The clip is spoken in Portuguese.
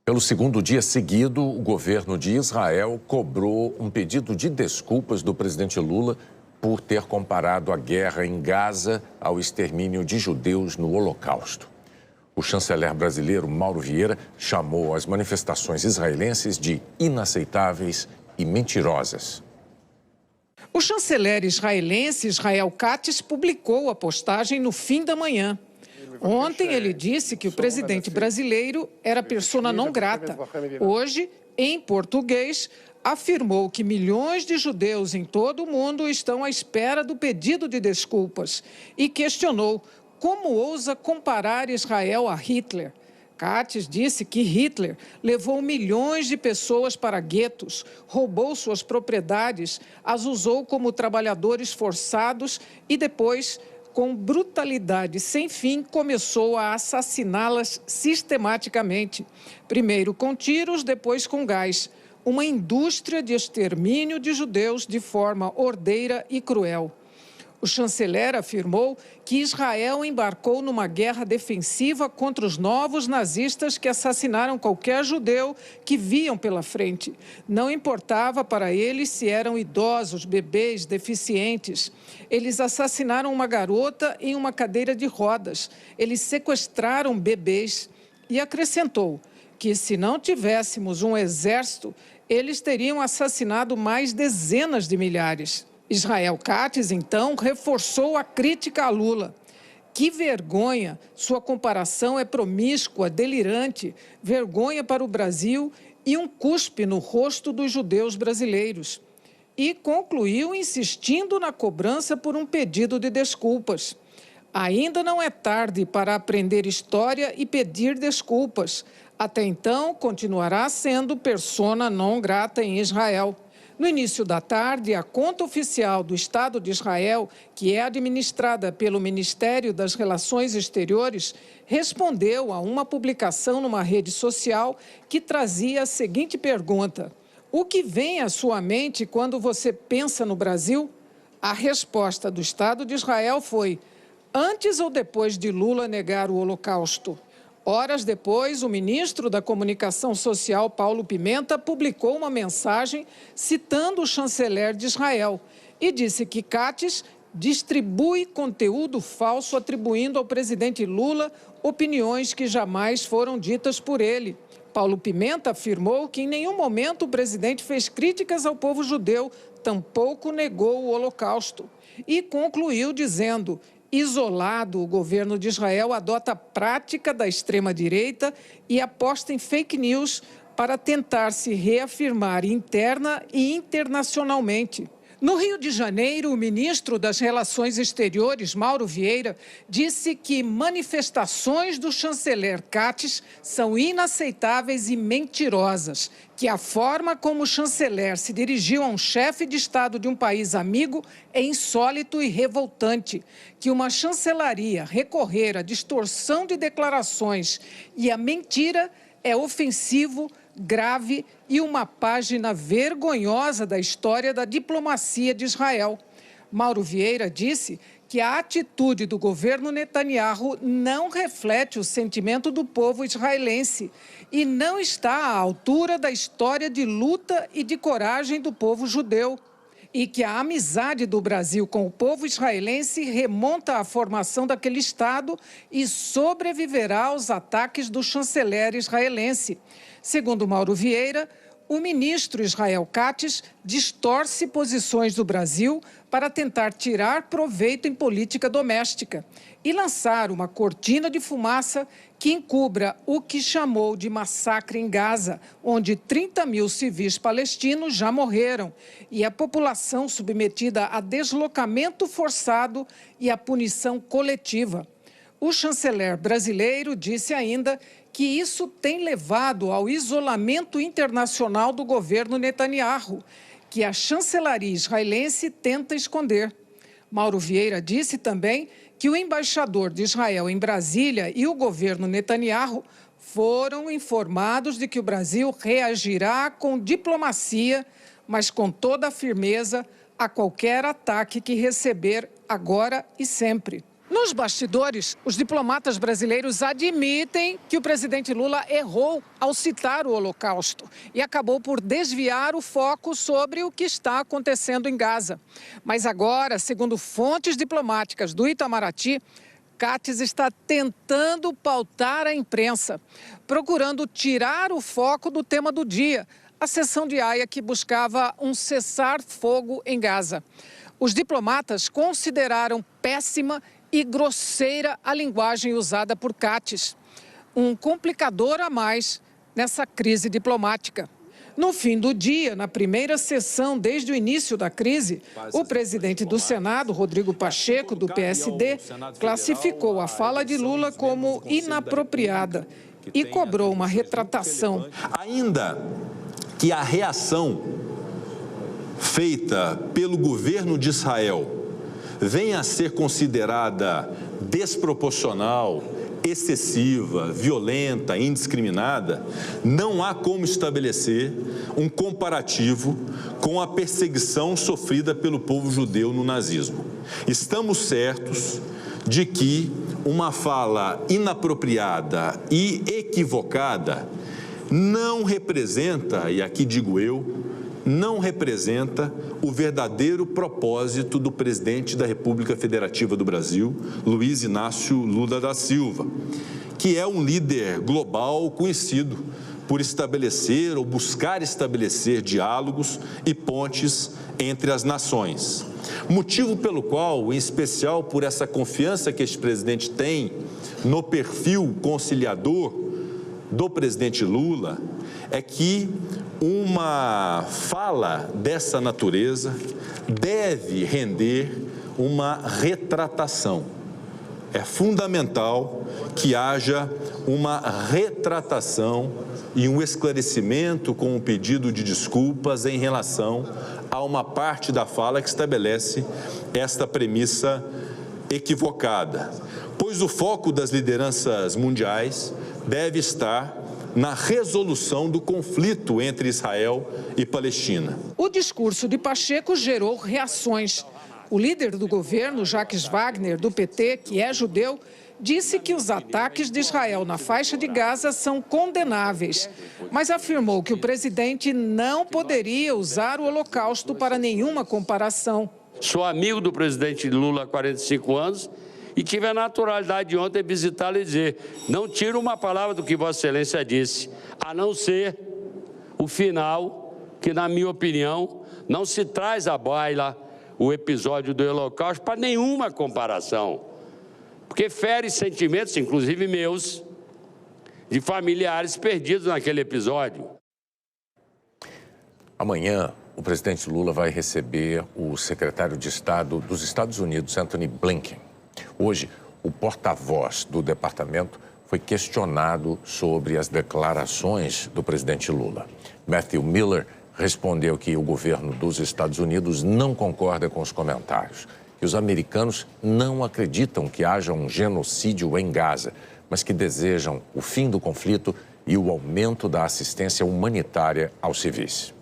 Pelo segundo dia seguido, o governo de Israel cobrou um pedido de desculpas do presidente Lula por ter comparado a guerra em Gaza ao extermínio de judeus no Holocausto. O chanceler brasileiro Mauro Vieira chamou as manifestações israelenses de inaceitáveis e mentirosas. O chanceler israelense Israel Katz publicou a postagem no fim da manhã. Ontem ele disse que o presidente brasileiro era persona não grata. Hoje, em português, afirmou que milhões de judeus em todo o mundo estão à espera do pedido de desculpas e questionou como ousa comparar Israel a Hitler. Katz disse que Hitler levou milhões de pessoas para guetos, roubou suas propriedades, as usou como trabalhadores forçados e depois, com brutalidade sem fim, começou a assassiná-las sistematicamente. Primeiro com tiros, depois com gás. Uma indústria de extermínio de judeus de forma ordeira e cruel. O chanceler afirmou que Israel embarcou numa guerra defensiva contra os novos nazistas que assassinaram qualquer judeu que viam pela frente. Não importava para eles se eram idosos, bebês, deficientes. Eles assassinaram uma garota em uma cadeira de rodas. Eles sequestraram bebês. E acrescentou que, se não tivéssemos um exército, eles teriam assassinado mais dezenas de milhares. Israel Katz, então, reforçou a crítica a Lula. Que vergonha! Sua comparação é promíscua, delirante, vergonha para o Brasil e um cuspe no rosto dos judeus brasileiros. E concluiu insistindo na cobrança por um pedido de desculpas. Ainda não é tarde para aprender história e pedir desculpas. Até então, continuará sendo persona non grata em Israel. No início da tarde, a conta oficial do Estado de Israel, que é administrada pelo Ministério das Relações Exteriores, respondeu a uma publicação numa rede social que trazia a seguinte pergunta: o que vem à sua mente quando você pensa no Brasil? A resposta do Estado de Israel foi: antes ou depois de Lula negar o Holocausto? Horas depois, o ministro da Comunicação Social, Paulo Pimenta, publicou uma mensagem citando o chanceler de Israel e disse que Katz distribui conteúdo falso atribuindo ao presidente Lula opiniões que jamais foram ditas por ele. Paulo Pimenta afirmou que em nenhum momento o presidente fez críticas ao povo judeu, tampouco negou o Holocausto. E concluiu dizendo: isolado, o governo de Israel adota a prática da extrema-direita e aposta em fake news para tentar se reafirmar interna e internacionalmente. No Rio de Janeiro, o ministro das Relações Exteriores, Mauro Vieira, disse que manifestações do chanceler Katz são inaceitáveis e mentirosas, que a forma como o chanceler se dirigiu a um chefe de Estado de um país amigo é insólito e revoltante, que uma chancelaria recorrer à distorção de declarações e à mentira é ofensivo, grave e uma página vergonhosa da história da diplomacia de Israel. Mauro Vieira disse que a atitude do governo Netanyahu não reflete o sentimento do povo israelense e não está à altura da história de luta e de coragem do povo judeu. E que a amizade do Brasil com o povo israelense remonta à formação daquele Estado e sobreviverá aos ataques do chanceler israelense. Segundo Mauro Vieira, o ministro Israel Katz distorce posições do Brasil para tentar tirar proveito em política doméstica e lançar uma cortina de fumaça que encubra o que chamou de massacre em Gaza, onde 30 mil civis palestinos já morreram e a população submetida a deslocamento forçado e a punição coletiva. O chanceler brasileiro disse ainda que isso tem levado ao isolamento internacional do governo Netanyahu, que a chancelaria israelense tenta esconder. Mauro Vieira disse também que o embaixador de Israel em Brasília e o governo Netanyahu foram informados de que o Brasil reagirá com diplomacia, mas com toda a firmeza, a qualquer ataque que receber agora e sempre. Nos bastidores, os diplomatas brasileiros admitem que o presidente Lula errou ao citar o Holocausto e acabou por desviar o foco sobre o que está acontecendo em Gaza. Mas agora, segundo fontes diplomáticas do Itamaraty, Katz está tentando pautar a imprensa, procurando tirar o foco do tema do dia, a sessão de Haia que buscava um cessar-fogo em Gaza. Os diplomatas consideraram péssima e grosseira a linguagem usada por Katz, um complicador a mais nessa crise diplomática. No fim do dia, na primeira sessão desde o início da crise, o presidente do Senado, Rodrigo Pacheco, do PSD, classificou a fala de Lula como inapropriada e cobrou uma retratação. Ainda que a reação feita pelo governo de Israel venha a ser considerada desproporcional, excessiva, violenta, indiscriminada, não há como estabelecer um comparativo com a perseguição sofrida pelo povo judeu no nazismo. Estamos certos de que uma fala inapropriada e equivocada não representa, e aqui digo eu, não representa o verdadeiro propósito do presidente da República Federativa do Brasil, Luiz Inácio Lula da Silva, que é um líder global conhecido por estabelecer ou buscar estabelecer diálogos e pontes entre as nações. Motivo pelo qual, em especial por essa confiança que este presidente tem no perfil conciliador do presidente Lula, é que uma fala dessa natureza deve render uma retratação. É fundamental que haja uma retratação e um esclarecimento com um pedido de desculpas em relação a uma parte da fala que estabelece esta premissa equivocada, pois o foco das lideranças mundiais deve estar na resolução do conflito entre Israel e Palestina. O discurso de Pacheco gerou reações. O líder do governo, Jacques Wagner, do PT, que é judeu, disse que os ataques de Israel na faixa de Gaza são condenáveis, mas afirmou que o presidente não poderia usar o Holocausto para nenhuma comparação. Sou amigo do presidente Lula há 45 anos e tive a naturalidade de ontem visitá-lo e dizer: não tiro uma palavra do que Vossa Excelência disse, a não ser o final, que, na minha opinião, não se traz à baila o episódio do Holocausto para nenhuma comparação, porque fere sentimentos, inclusive meus, de familiares perdidos naquele episódio. Amanhã, o presidente Lula vai receber o secretário de Estado dos Estados Unidos, Antony Blinken. Hoje, o porta-voz do departamento foi questionado sobre as declarações do presidente Lula. Matthew Miller respondeu que o governo dos Estados Unidos não concorda com os comentários, que os americanos não acreditam que haja um genocídio em Gaza, mas que desejam o fim do conflito e o aumento da assistência humanitária aos civis.